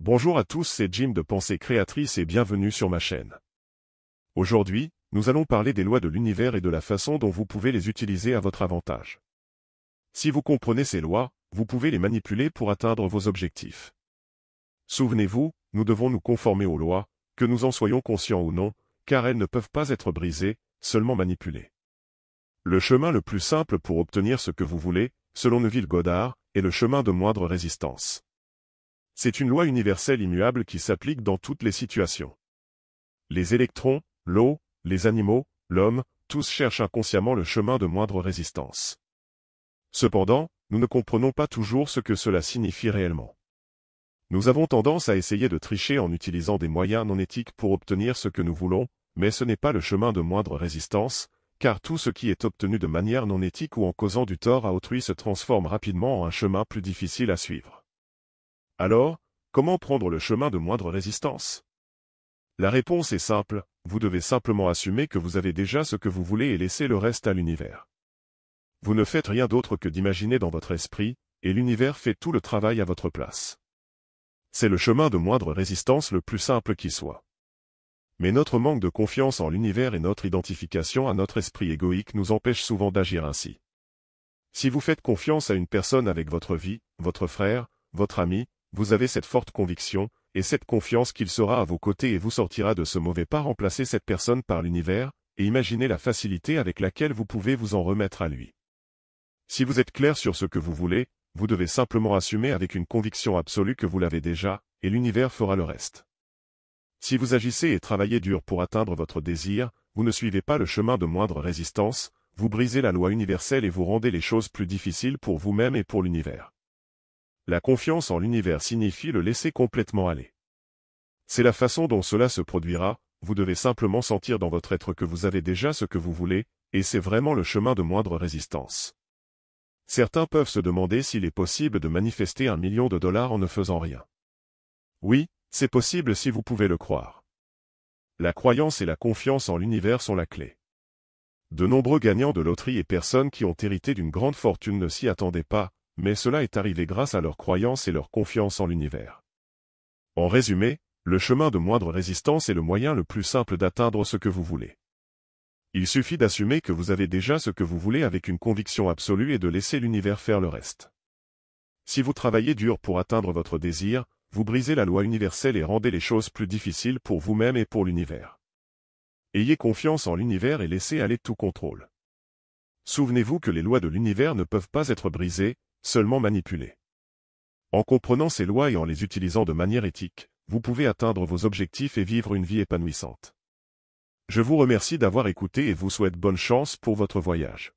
Bonjour à tous, c'est Jim de Pensée Créatrice et bienvenue sur ma chaîne. Aujourd'hui, nous allons parler des lois de l'univers et de la façon dont vous pouvez les utiliser à votre avantage. Si vous comprenez ces lois, vous pouvez les manipuler pour atteindre vos objectifs. Souvenez-vous, nous devons nous conformer aux lois, que nous en soyons conscients ou non, car elles ne peuvent pas être brisées, seulement manipulées. Le chemin le plus simple pour obtenir ce que vous voulez, selon Neville Goddard, est le chemin de moindre résistance. C'est une loi universelle immuable qui s'applique dans toutes les situations. Les électrons, l'eau, les animaux, l'homme, tous cherchent inconsciemment le chemin de moindre résistance. Cependant, nous ne comprenons pas toujours ce que cela signifie réellement. Nous avons tendance à essayer de tricher en utilisant des moyens non éthiques pour obtenir ce que nous voulons, mais ce n'est pas le chemin de moindre résistance, car tout ce qui est obtenu de manière non éthique ou en causant du tort à autrui se transforme rapidement en un chemin plus difficile à suivre. Alors, comment prendre le chemin de moindre résistance? La réponse est simple, vous devez simplement assumer que vous avez déjà ce que vous voulez et laisser le reste à l'univers. Vous ne faites rien d'autre que d'imaginer dans votre esprit, et l'univers fait tout le travail à votre place. C'est le chemin de moindre résistance le plus simple qui soit. Mais notre manque de confiance en l'univers et notre identification à notre esprit égoïque nous empêchent souvent d'agir ainsi. Si vous faites confiance à une personne avec votre vie, votre frère, votre ami, vous avez cette forte conviction, et cette confiance qu'il sera à vos côtés et vous sortira de ce mauvais pas. Remplacez cette personne par l'univers, et imaginez la facilité avec laquelle vous pouvez vous en remettre à lui. Si vous êtes clair sur ce que vous voulez, vous devez simplement assumer avec une conviction absolue que vous l'avez déjà, et l'univers fera le reste. Si vous agissez et travaillez dur pour atteindre votre désir, vous ne suivez pas le chemin de moindre résistance, vous brisez la loi universelle et vous rendez les choses plus difficiles pour vous-même et pour l'univers. La confiance en l'univers signifie le laisser complètement aller. C'est la façon dont cela se produira, vous devez simplement sentir dans votre être que vous avez déjà ce que vous voulez, et c'est vraiment le chemin de moindre résistance. Certains peuvent se demander s'il est possible de manifester $1 million en ne faisant rien. Oui, c'est possible si vous pouvez le croire. La croyance et la confiance en l'univers sont la clé. De nombreux gagnants de loterie et personnes qui ont hérité d'une grande fortune ne s'y attendaient pas, mais cela est arrivé grâce à leur croyance et leur confiance en l'univers. En résumé, le chemin de moindre résistance est le moyen le plus simple d'atteindre ce que vous voulez. Il suffit d'assumer que vous avez déjà ce que vous voulez avec une conviction absolue et de laisser l'univers faire le reste. Si vous travaillez dur pour atteindre votre désir, vous brisez la loi universelle et rendez les choses plus difficiles pour vous-même et pour l'univers. Ayez confiance en l'univers et laissez aller tout contrôle. Souvenez-vous que les lois de l'univers ne peuvent pas être brisées, seulement manipulées. En comprenant ces lois et en les utilisant de manière éthique, vous pouvez atteindre vos objectifs et vivre une vie épanouissante. Je vous remercie d'avoir écouté et vous souhaite bonne chance pour votre voyage.